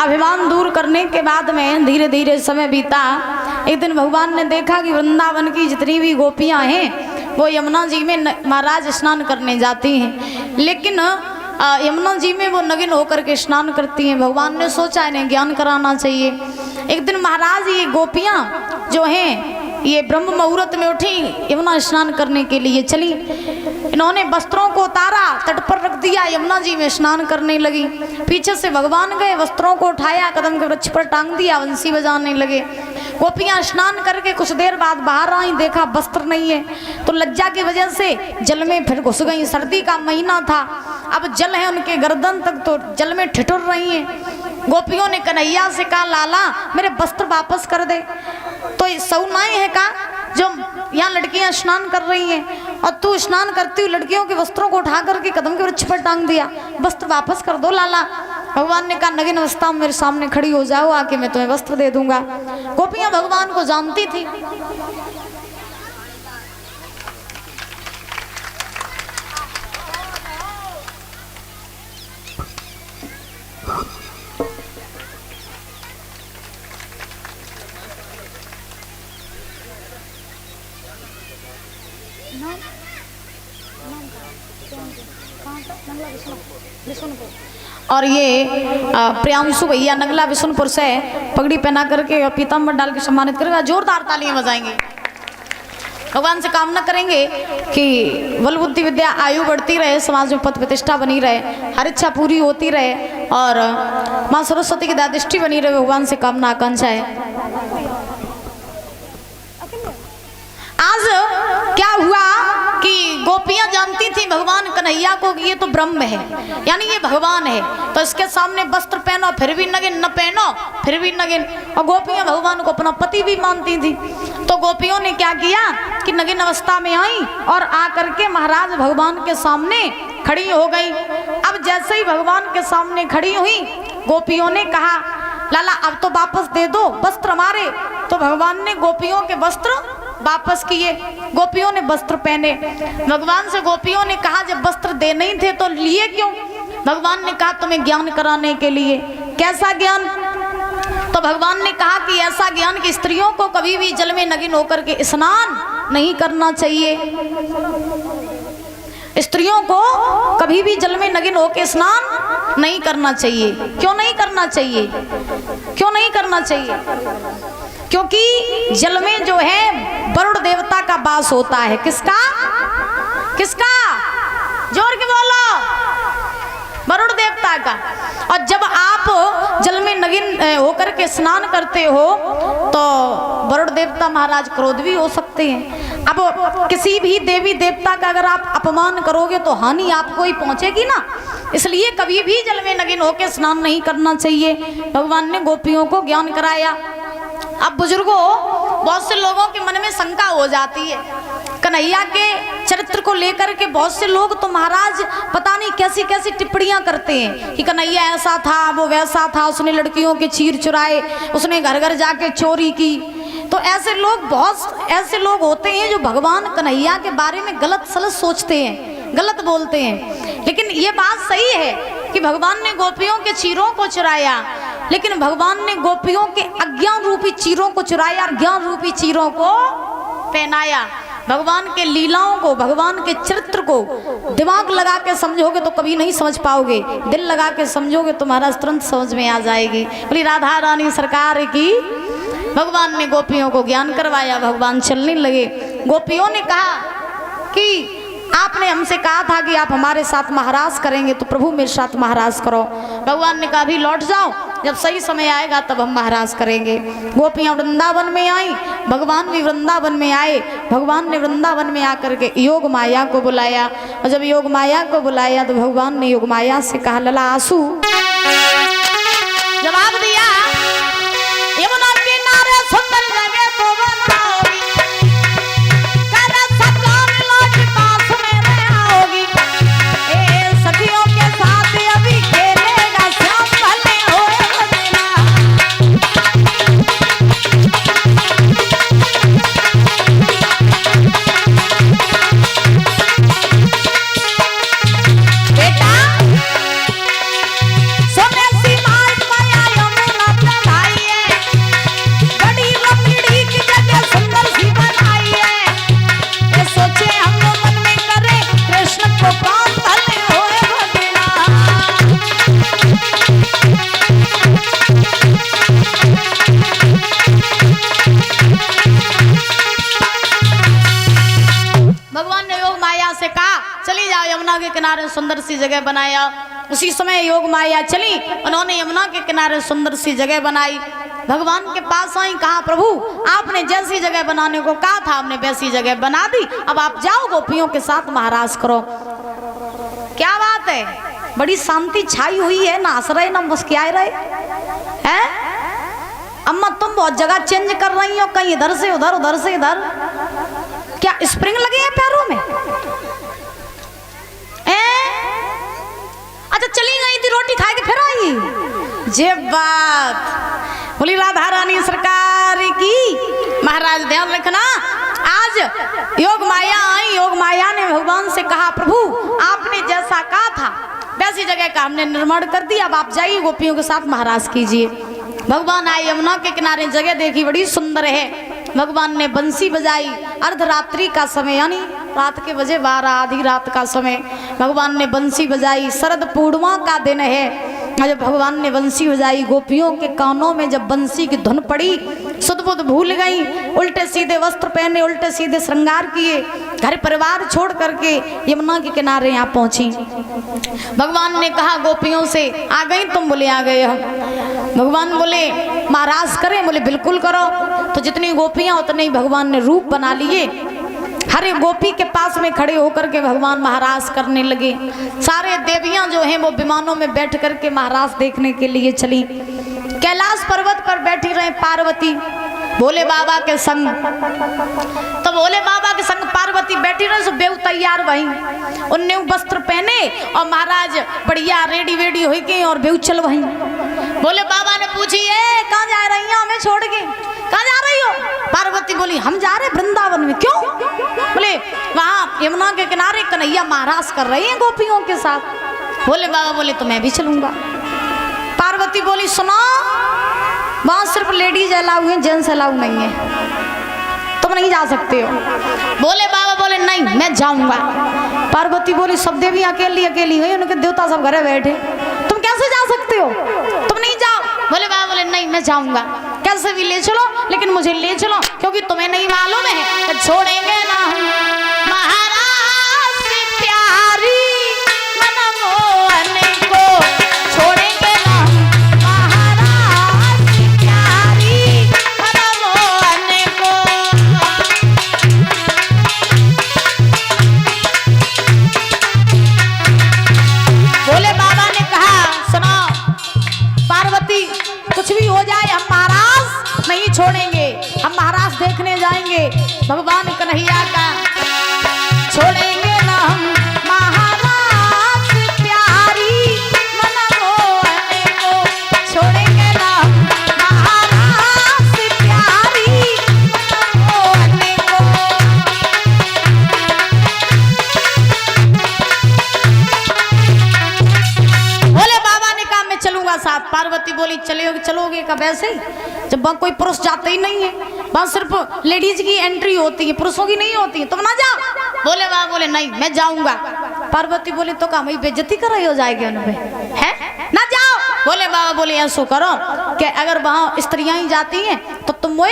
अभिमान दूर करने के बाद में धीरे धीरे समय बीता। एक दिन भगवान ने देखा कि वृंदावन की जितनी भी गोपियां हैं वो यमुना जी में महाराज स्नान करने जाती हैं, लेकिन यमुना जी में वो नगिन होकर के स्नान करती हैं। भगवान ने सोचा इन्हें ज्ञान कराना चाहिए। एक दिन महाराज ये गोपियां जो हैं ये ब्रह्म मुहूर्त में उठी, यमुना स्नान करने के लिए चली। इन्होंने वस्त्रों को उतारा, तट पर रख दिया, यमुना जी में स्नान करने लगी। पीछे से भगवान गए, वस्त्रों को उठाया, कदम के वृक्ष पर टांग दिया, बंसी बजाने लगे। गोपियां स्नान करके कुछ देर बाद बाहर आई, देखा वस्त्र नहीं है, तो लज्जा की वजह से जल में फिर घुस गई। सर्दी का महीना था, अब जल है उनके गर्दन तक, तो जल में ठिठुर रही हैं। गोपियों ने कन्हैया से कहा, लाला मेरे वस्त्र वापस कर दे। तो सौनाई है का जो यहाँ लड़कियां स्नान कर रही हैं और तू स्नान करती हुई लड़कियों के वस्त्रों को उठा करके कदम के वृक्ष पर टांग दिया, वस्त्र वापस कर दो लाला। भगवान ने कहा, नगिन अवस्था में मेरे सामने खड़ी हो जाओ, आके मैं तुम्हें वस्त्र दे दूंगा। गोपियां भगवान को जानती थी। और ये प्रियांशु भैया नगला बिशुनपुर से पगड़ी पहना करके और पीताम्बर डाल के सम्मानित करेगा। जोरदार तालियां बजाएंगे। भगवान से कामना करेंगे कि बल बुद्धि विद्या आयु बढ़ती रहे, समाज में पद प्रतिष्ठा बनी रहे, हर इच्छा पूरी होती रहे और माँ सरस्वती की दृष्टि बनी रहे। भगवान से कामना आकांक्षा है। आज क्या हुआ कि गोपियां जानती थी भगवान कन्हैया को कि ये तो ब्रह्म है, यानी ये भगवान है, तो इसके सामने वस्त्र पहनो फिर भी नगिन, न पहनो फिर भी नगिन। और गोपियां भगवान को अपना पति भी मानती थी। तो गोपियों ने क्या किया कि नगिन अवस्था में आई और आकर के महाराज भगवान के सामने खड़ी हो गई। अब जैसे ही भगवान के सामने खड़ी हुई, गोपियों ने कहा, लाला अब तो वापस दे दो वस्त्र हमारे। तो भगवान ने गोपियों के वस्त्र वापस किए। गोपियों ने वस्त्र पहने। भगवान से गोपियों ने कहा, जब वस्त्र दे नहीं थे तो लिए क्यों? भगवान ने कहा, तुम्हें ज्ञान कराने के लिए। कैसा ज्ञान? तो भगवान ने कहा कि ऐसा ज्ञान कि स्त्रियों को कभी भी जल में नगिन होकर के स्नान नहीं करना चाहिए। स्त्रियों को कभी भी जल में नगिन होकर स्नान नहीं करना चाहिए। क्यों नहीं करना चाहिए? क्यों नहीं करना चाहिए? क्योंकि जल में जो है वरुण देवता का वास होता है। किसका? किसका? जोर के बोलो। वरुण देवता का। और जब आप जल में नगिन होकर के स्नान करते हो तो वरुण देवता महाराज क्रोध भी हो सकते हैं। अब किसी भी देवी देवता का अगर आप अपमान करोगे तो हानि आपको ही पहुंचेगी ना, इसलिए कभी भी जल में नगिन होकर स्नान नहीं करना चाहिए। भगवान ने गोपियों को ज्ञान कराया। अब बुजुर्गों, बहुत से लोगों के मन में शंका हो जाती है कन्हैया के चरित्र को लेकर के। बहुत से लोग तो महाराज पता नहीं कैसी कैसी टिप्पणियां करते हैं कि कन्हैया ऐसा था, वो वैसा था, उसने लड़कियों के चीर चुराए, उसने घर घर जाके चोरी की। तो ऐसे लोग, बहुत ऐसे लोग होते हैं जो भगवान कन्हैया के बारे में गलत सलत सोचते हैं, गलत बोलते हैं। लेकिन ये बात सही है कि भगवान ने गोपियों के चीरों को चुराया, लेकिन भगवान ने गोपियों के अज्ञान रूपी चीरों को चुराया और ज्ञान रूपी चीरों को पहनाया। भगवान के लीलाओं को, भगवान के चरित्र को दिमाग लगा के समझोगे तो कभी नहीं समझ पाओगे, दिल लगा के समझोगे तो महाराज तुरंत समझ में आ जाएगी। बोली राधा रानी सरकार की। भगवान ने गोपियों को ज्ञान करवाया। भगवान चलने लगे। गोपियों ने कहा कि आपने हमसे कहा था कि आप हमारे साथ महाराज करेंगे, तो प्रभु मेरे साथ महाराज करो। भगवान ने कहा अभी लौट जाओ, जब सही समय आएगा तब हम महाराज करेंगे। गोपियां वृंदावन में आई, भगवान भी वृंदावन में आए। भगवान ने वृंदावन में आकर के योग माया को बुलाया, और जब योग माया को बुलाया तो भगवान ने योग माया से कहा, लला आंसू। जवाब दिया, यमुना किनारे सुंदर जगह तो बनाओगी, करे सब काम लाज पास मेरे आओगी, ए सखियों के साथ अभी खेलेगा श्याम भले होए मदीना। बेटा यमुना के किनारे सुंदर सी जगह बनाया। उसी समय योग माया चली, उन्होंने यमुना के किनारे सुंदर सी जगह बनाई। भगवान के पास आई, कहा प्रभु आपने जैसी जगह बनाने को कहा था आपने वैसी जगह बना दी, अब आप जाओ गोपियों के साथ महाराज करो। क्या बात है, बड़ी शांति छाई हुई है, ना हंस रहे ना मुस्कुरा रहे हैं। अम्मा तुम बहुत जगह चेंज कर रही हो, कहीं इधर से उधर उधर से इधर, क्या स्प्रिंग लगे हैं पैरों में? अच्छा चली गई थी रोटी खा के फिर आई, जे बात। बोली राधा रानी सरकार की। महाराज ध्यान रखना, आज योग माया आई, योग माया ने भगवान से कहा प्रभु आपने जैसा कहा था वैसी जगह का हमने निर्माण कर दिया, अब आप जाइए गोपियों के साथ महाराज कीजिए। भगवान आए, यमुना के किनारे जगह देखी बड़ी सुंदर है। भगवान ने बंसी बजाई, अर्धरात्रि का समय यानी रात के बजे 12 आधी रात का समय भगवान ने बंसी बजाई। शरद पूर्णिमा का दिन है, जब भगवान ने बंसी बजाई गोपियों के कानों में जब बंसी की धुन पड़ी सुध बुध भूल गई, उल्टे सीधे वस्त्र पहने, उल्टे सीधे श्रृंगार किए, घर परिवार छोड़ करके यमुना के किनारे यहाँ पहुंची। भगवान ने कहा गोपियों से आ गई तुम? बोले आ गए हम। भगवान बोले महाराज करें? बोले बिल्कुल करो। तो जितनी गोपियां उतने ही भगवान ने रूप बना लिए। हर एक गोपी के पास में खड़े होकर के भगवान महाराज करने लगे। सारे देवियां जो हैं वो विमानों में बैठ करके महाराज देखने के लिए चली। कैलाश पर्वत पर बैठी रहे पार्वती भोले बाबा के संग। तो भोले बाबा के संग पार्वती बैठी रहे, सब बेऊ तैयार वही, उनने वस्त्र पहने और महाराज बढ़िया रेडी वेडी हो गए और बेऊ चल वही। भोले बाबा ने पूछी कहाँ जा रही हो हमें छोड़ के, कहाँ जा रही हो? पार्वती बोली हम जा रहे वृंदावन में। क्यों? बोले वहाँ यमुना के किनारे कन्हैया महाराज कर रहे हैं गोपियों के साथ। भोले बाबा बोले तो मैं भी चलूंगा। पार्वती बोली सुनो वहाँ सिर्फ लेडीज अलाउ हैं, जेंट्स अलाउ नहीं है, तुम नहीं जा सकते हो। भोले बाबा बोले नहीं मैं जाऊंगा। पार्वती बोली सब देवी अकेली अकेली हुई, उनके देवता सब घरे बैठे, तुम कैसे जा सकते हो? तुम नहीं जाओ। भोले बाबा बोले नहीं मैं जाऊंगा, कैसे भी ले चलो लेकिन मुझे ले चलो, क्योंकि तुम्हें नहीं मालूम है कि छोड़ेंगे ना महाराज से प्यारी मनमोहन को, छोड़ेंगे ना महाराज से प्यारी मनमोहन को। भोले बाबा ने कहा सुनो पार्वती कुछ भी हो जाए हम महाराज नहीं छोड़ेंगे, हम महाराज देखने जाएंगे भगवान कन्हैया का, छोड़ेंगे ना हम महाराज प्यारी मनमोहन को, छोड़ेंगे ना हम महाराज प्यारी मनमोहन को। भोले बाबा ने कहा मैं चलूंगा साथ। पार्वती बोली चलोगे कब? ऐसे ही जब वहाँ कोई पुरुष जाते ही नहीं है, वहाँ सिर्फ लेडीज की एंट्री होती है, पुरुषों की नहीं होती है, तुम ना जाओ। भोले बाबा बोले नहीं मैं जाऊंगा। पार्वती बोली तो काम बेइज्जती कर रही हो जाएगी उनमें, है ना जाओ। भोले बाबा बोले ऐसा करो कि अगर वहाँ स्त्रियां ही जाती हैं तो तुम वो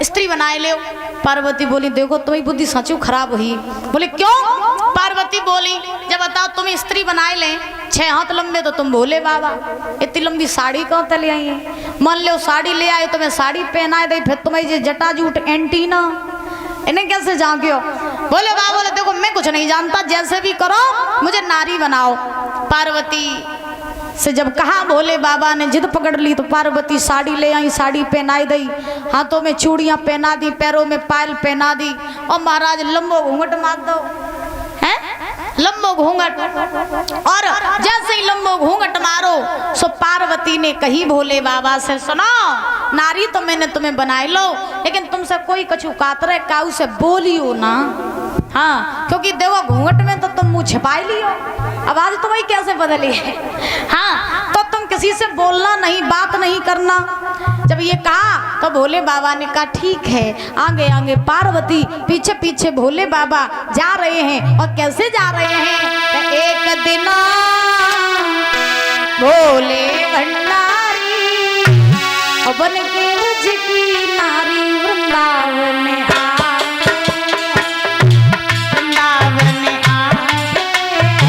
स्त्री बनाए ले। पार्वती बोली देखो तुम्हारी बुद्धि सचू खराब हुई। बोले क्यों? पार्वती बोली जब बताओ तुम स्त्री बनाए ले, 6 हाथ लंबे तो तुम भोले बाबा, इतनी लंबी साड़ी कहाँ तले आई है? मान लो साड़ी ले आए तो मैं साड़ी पहनाए दे, फिर तुम्हें ये जटा जूट एंटीना इन्हें कैसे जागे हो? बोले बाबा बोले देखो मैं कुछ नहीं जानता, जैसे भी करो मुझे नारी बनाओ। पार्वती से जब कहा भोले बाबा ने जिद पकड़ ली तो पार्वती साड़ी ले आई, साड़ी पहनाई दी, हाथों में चूड़ियां पहना दी, पैरों में पायल पहना दी और महाराज लंबो घूंघट मार दो, हैं लंबो घूंघट। और जैसे ही लंबो घूंघट मारो सो पार्वती ने कही भोले बाबा से सुनो नारी तो मैंने तुम्हें बनाए लो, लेकिन तुमसे कोई कछु कातरे काऊ से बोलियो ना। हाँ क्योंकि देखो घूंघट में तो तुम मुंह छिपाई लियो, आवाज तुम्हारी कैसे बदली है? हाँ तो तुम किसी से बोलना नहीं, बात नहीं करना। जब ये कहा तो भोले बाबा ने कहा ठीक है। आगे आगे पार्वती, पीछे पीछे भोले बाबा जा रहे हैं। और कैसे जा रहे हैं? एक दिन भोले भंडारी और बन के रज की नारी वृंदावन में आए, वृंदावन में आए।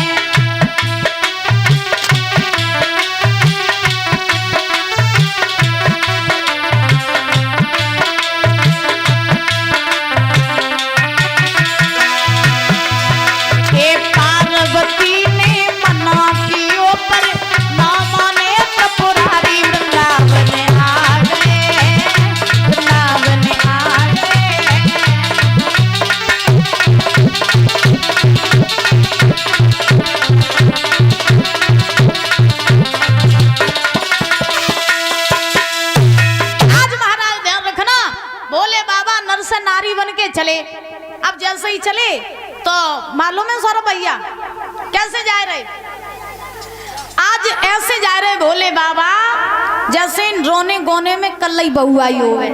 चले। अब जैसे ही चले तो मालूम है सौरभ भैया कैसे जा रहे, आज ऐसे जा रहे भोले बाबा जैसे रोने गोने में कल्लई बहू आई हो गए।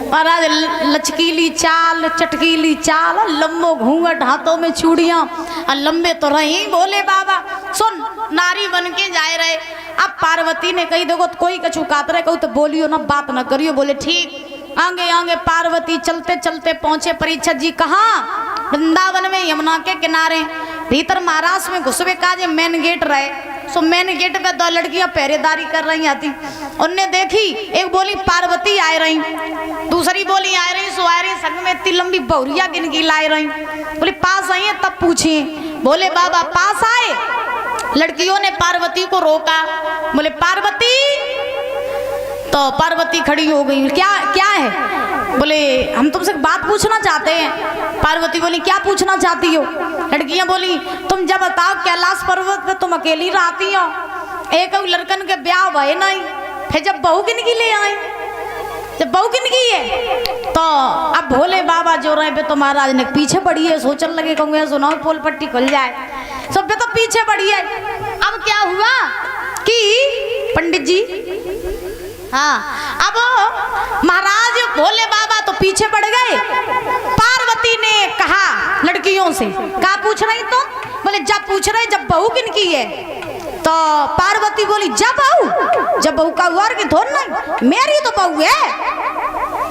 और आज लचकीली चाल, चटकीली चाल, लंबो घूंघट, हाथों में चूड़ियां, और लंबे तो रही भोले बाबा। सुन, नारी बन के जा रहे। अब पार्वती ने कही देखो कोई कछु कात रहे, कहू तो बोलियो ना, बात ना करियो। बोले ठीक। आगे आगे पार्वती चलते चलते पहुंचे परीक्षित जी कहाँ, वृंदावन में यमुना के किनारे। भीतर महाराज में घुसवे का जो मेन गेट रहे, सो मेन गेट पे दो लड़कियां पहरेदारी कर रही आती। उनने देखी, एक बोली पार्वती आए रही, दूसरी बोली आए रही सुहारी संग में इतनी लंबी बहुरिया गिनगी लाए रही। बोली पास आई है तब पूछिए। बोले बाबा पास आए। लड़कियों ने पार्वती को रोका। बोले पार्वती, तो पार्वती खड़ी हो गई। क्या क्या है? बोले हम तुमसे बात पूछना चाहते हैं। पार्वती बोली क्या पूछना चाहती हो? लड़कियां बोली तुम जब बताओ कैलाश पर्वत पे तुम अकेली रहती हो, एक लड़कन के ब्याह भय नहीं, फिर जब बहू किनकी ले आई, जब बहू किनकी है? तो अब भोले बाबा जो रहे पे तो महाराज ने पीछे पड़ी है, सोचने लगे कहूँगे सुनाओ पोल पट्टी खुल जाए, सब पे तो पीछे पड़ी है। अब क्या हुआ कि पंडित जी, हाँ, अब महाराज भोले बाबा तो पीछे पड़ गए। पार्वती ने कहा लड़कियों से, क्या पूछ रही तुम? बोले जब पूछ रहे जब बहू किनकी है। तो पार्वती बोली जब बहू, जब बहू का हुआ कि धोन नहीं, मेरी तो बहू है।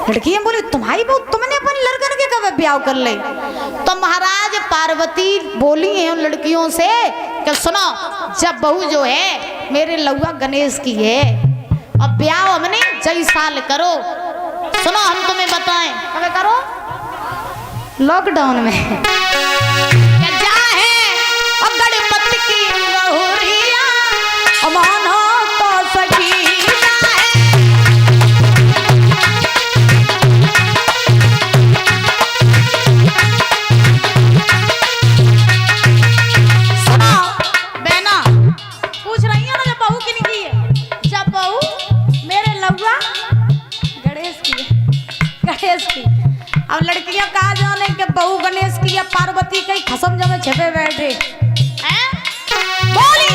लड़कियां बोली तुम्हारी बहू, तुमने अपनी लड़कन के कब ब्याह कर ले? तो महाराज पार्वती बोली है उन लड़कियों से कि सुनो, जब बहू जो है मेरे लौआ गणेश की है, अब ब्याह हमने जय साल करो। सुनो हम तुम्हें बताएं, कब करो? लॉकडाउन में जा है अब गणपति की बहुरिया, मानो तो सकीना है। सुनो बहना, पूछ रही है ना जब बहू किनकी है? जब बहू मेरे लौआ गणेश की है, गणेश की। अब लड़कियां कहा जाने कि बहू गणेश की या पार्वती कई खसम जमे छपे बैठे हैं। बोली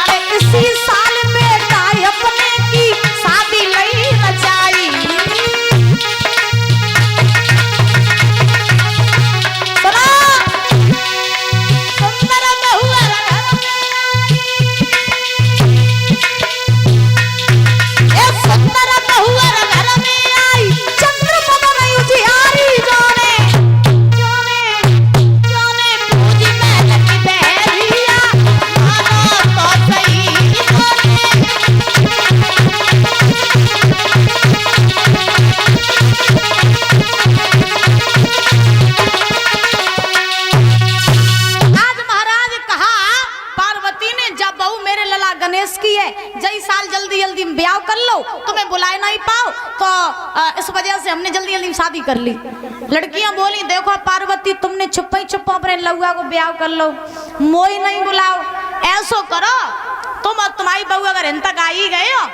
अरे इसी साल बेटा अपने की शादी लई रचाई। सुना सुंदर बहुआ घर में, ए सुंदर बहुआ घर में आई, चंद्रमा में उजियारी जाने जाने जाने पूज महल की बहरिया, मानो तो सही आज महाराज कहा पार्वती ने जब बहू मेरे लला गणेश की है, जय साल जल्दी जल्दी ब्याह कर लो, तुम्हें बुलाए नहीं पाओ, तो इस वजह से हमने जल्दी जल्दी शादी कर ली। लड़कियां बोली देखो पार्वती तुमने छुपा ही छुपा अपने लौआ को ब्याह कर लो, मोई नहीं बुलाओ। ऐसो करो तुम और तुम्हारी बहू अगर इन तक आ ही गए हो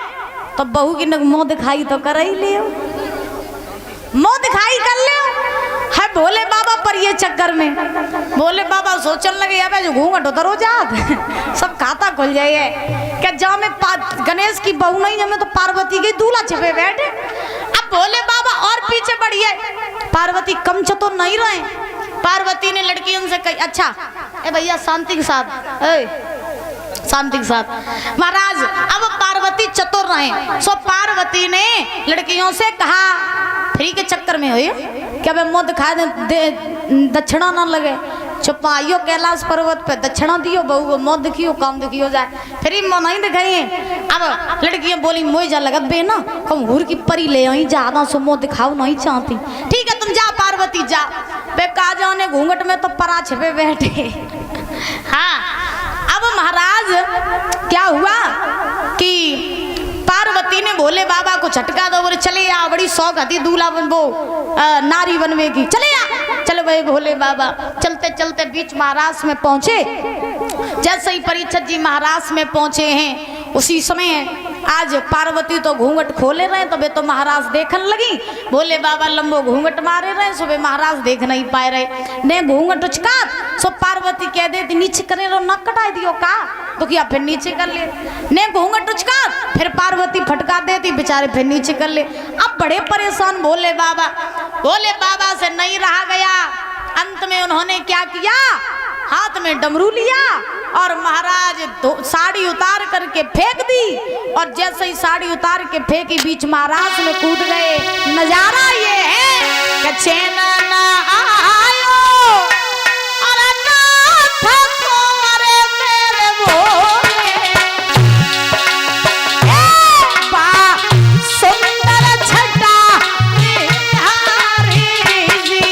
तो बहू की मुंह दिखाई तो कर ही लियो, मुंह दिखाई कर लियो। है भोले बाबा पर ये चक्कर में भोले बाबा सोचने लगे अब जो घूंघट उतर हो जात सब खाता खुल जाए क्या जहाँ में गणेश की बहू नहीं जमे तो पार्वती की दूल्हा छिपे बैठे। अब भोले बाबा और पीछे बढ़िए, पार्वती कम चतुर नहीं रहे। पार्वती ने लड़की उनसे कही अच्छा ए भैया शांति के साथ, शांति के साथ महाराज। अब पार्वती चतुर रहे, सो पार्वती ने लड़कियों से कहा फ्री के चक्कर में हुई क्या वे मुँह दिखा दे, दक्षिणा ना लगे, छुपाइयो कैलाश पर्वत पे दक्षिणा दियो, बहू को मुँह दिखियो काम दिखियो जाए, फिर मुँह नहीं दिखाइए। अब लड़कियां बोली मोई जा लगत बे ना कम हुर की परी ले आई, ज्यादा सो मुँह दिखाओ नहीं चाहती। ठीक है तुम जा पार्वती जा, वे कहा जाने घूंघट में तो परा छिपे बैठे। हाँ अब महाराज क्या हुआ कि पार्वती ने भोले बाबा को झटका दो, बोले चले आ, बड़ी शौक आती दूल्हा बन वो नारी बनवे की, चले आ। चलो भाई भोले बाबा चलते चलते बीच महाराज में पहुंचे। जैसे ही परीक्षित जी महाराज में पहुंचे हैं उसी समय आज पार्वती तो घूंघट खोले रहे, तबे तो महाराज देखन लगी। भोले बाबा लंबो घूंघट मारे रहे, सुबह महाराज देख नहीं पाए रहे। ने घूंघट उचका सो पार्वती कह देती नीचे करे रो, नक कटाई दियो का, तो क्या फिर नीचे कर ले। ने घूंघट उचका फिर पार्वती फटका देती, बेचारे फिर नीचे कर ले। अब बड़े परेशान भोले बाबा से नहीं रहा गया। अंत में उन्होंने क्या किया, हाथ में डमरू लिया और महाराज साड़ी उतार करके फेंक दी। और जैसे ही साड़ी उतार के फेंकी, बीच महाराज में कूद गए। नजारा ये है कि चैन ना आयो और ना थको अरे मेरे भोले, बा सुंदर छटा निहारी जी।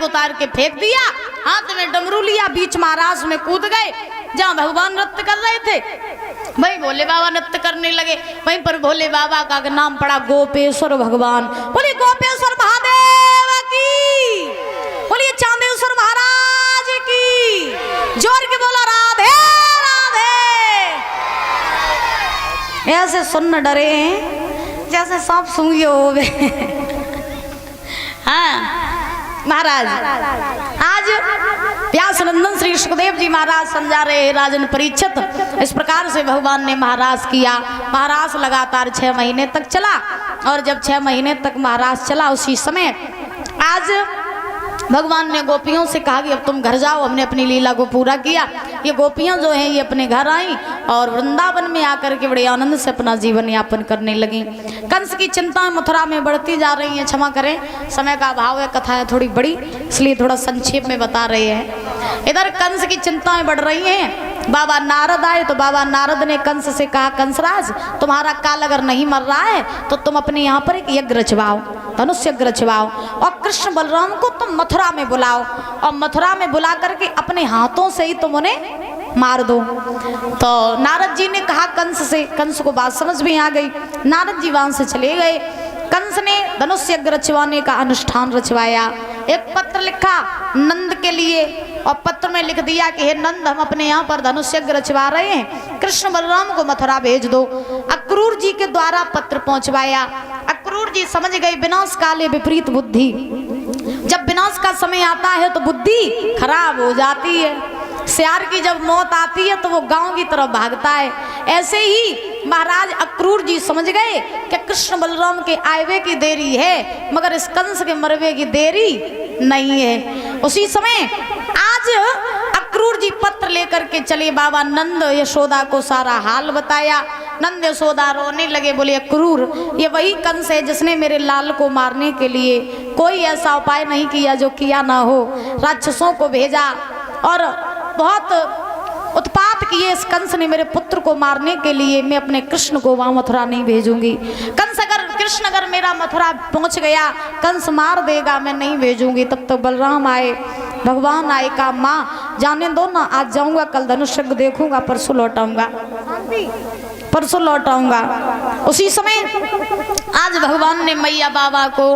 उतार के फेंक दिया, हाथ में डमरू लिया, बीच महाराज में कूद गए जहाँ भगवान नृत्य कर रहे थे। भाई भोले बाबा नृत्य करने लगे, वहीं पर भोले बाबा का नाम पड़ा गोपेश्वर भगवान। बोलिए गोपेश्वर महादेव की, बोलिए चांदेश्वर महाराज की, जोर के बोलो राधे राधे। ऐसे सुन डरे जैसे सांप सूंघी हो। हाँ महाराज, आज व्यास नंदन श्री सुखदेव जी महाराज समझा रहे हैं राजन परीक्षित। इस प्रकार से भगवान ने महाराज किया। महाराज लगातार 6 महीने तक चला, और जब 6 महीने तक महाराज चला, उसी समय आज भगवान ने गोपियों से कहा कि अब तुम घर जाओ, हमने अपनी लीला को पूरा किया। ये गोपियां जो हैं ये अपने घर आई और वृंदावन में आकर के बड़े आनंद से अपना जीवन यापन करने लगी। कंस की चिंता मथुरा में बढ़ती जा रही है। क्षमा करें, समय का अभाव है, कथा है थोड़ी बड़ी, इसलिए थोड़ा संक्षेप में बता रहे हैं। इधर कंस की चिंताएं बढ़ रही हैं। बाबा नारद आए तो बाबा नारद ने कंस से कहा, कंसराज तुम्हारा काल अगर नहीं मर रहा है तो तुम अपने यहाँ पर एक यज्ञ रचवाओ, धनुष यज्ञ रचवाओ, और कृष्ण बलराम को तुम मथुरा में बुलाओ, और मथुरा में बुला करके अपने हाथों से ही तुम उन्हें मार दो। तो नारद जी ने कहा कंस से, कंस को बात समझ में आ गई। नारद जी वहां से चले गए। कंस ने धनुष यज्ञ रचवाने का अनुष्ठान रचवाया। एक पत्र लिखा नंद के लिए, और पत्र में लिख दिया कि हे नंद, हम अपने यहाँ पर धनुष यज्ञ रचवा रहे हैं, कृष्ण बलराम को मथुरा भेज दो। अक्रूर जी के द्वारा पत्र पहुंचवाया। अक्रूर जी समझ गए विनाश काले विपरीत बुद्धि, जब विनाश का समय आता है तो बुद्धि खराब हो जाती है। सियार की जब मौत आती है तो वो गांव की तरफ भागता है। ऐसे ही महाराज अक्रूर जी समझ गए कि कृष्ण बलराम के आयवे की देरी है, मगर इस कंस के मरवे की देरी नहीं है। उसी समय आज अक्रूर जी पत्र लेकर के चले। बाबा नंद यशोदा को सारा हाल बताया। नंद यशोदा रोने लगे, बोले अक्रूर, ये वही कंस है जिसने मेरे लाल को मारने के लिए कोई ऐसा उपाय नहीं किया जो किया ना हो। राक्षसों को भेजा और बहुत उत्पात किए इस कंस ने मेरे पुत्र को मारने के लिए। मैं अपने कृष्ण को वहां मथुरा नहीं भेजूंगी। कृष्ण अगर मेरा मथुरा पहुंच गया, कंस मार देगा, मैं नहीं भेजूंगी। तब तक बलराम आए, भगवान आए, कहा माँ जाने दो ना, आज जाऊंगा, कल धनुष यज्ञ देखूंगा, परसों लौटाऊंगा, परसों लौटाऊंगा। उसी समय आज भगवान ने मैया बाबा को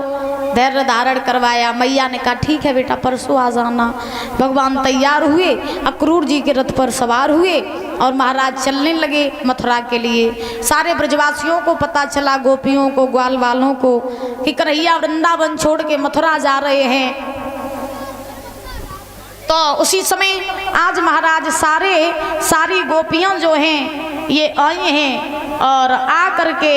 धैर्य धारण करवाया। मैया ने कहा ठीक है बेटा, परसों आ जाना। भगवान तैयार हुए, अक्रूर जी के रथ पर सवार हुए और महाराज चलने लगे मथुरा के लिए। सारे ब्रजवासियों को पता चला, गोपियों को, ग्वाल वालों को, कि कन्हैया वृंदावन छोड़ के मथुरा जा रहे हैं। तो उसी समय आज महाराज सारी गोपियां जो हैं ये आई हैं और आ करके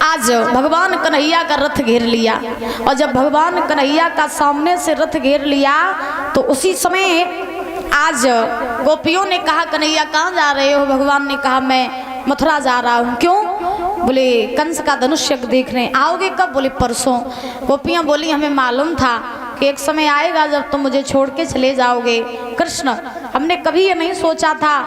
आज भगवान कन्हैया का रथ घेर लिया। और जब भगवान कन्हैया का सामने से रथ घेर लिया तो उसी समय आज गोपियों ने कहा कन्हैया कहाँ जा रहे हो? भगवान ने कहा मैं मथुरा जा रहा हूँ। क्यों? बोले कंस का धनुष यज्ञ देखने आओगे कब? बोले परसों। गोपियाँ बोली हमें मालूम था कि एक समय आएगा जब तुम मुझे छोड़ के चले जाओगे। कृष्ण हमने कभी ये नहीं सोचा था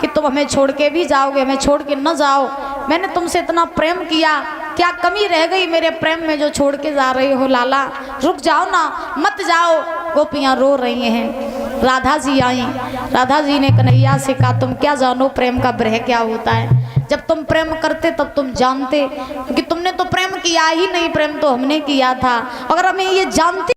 कि तुम हमें छोड़ के भी जाओगे, हमें छोड़ के न जाओ। मैंने तुमसे इतना प्रेम किया, क्या कमी रह गई मेरे प्रेम में जो छोड़ के जा रहे हो? लाला रुक जाओ ना, मत जाओ। गोपियाँ रो रही हैं। राधा जी आई। राधा जी ने कन्हैया से कहा तुम क्या जानो प्रेम का ब्रह क्या होता है। जब तुम प्रेम करते तब तुम जानते, क्योंकि तुमने तो प्रेम किया ही नहीं, प्रेम तो हमने किया था। अगर हमें ये जानते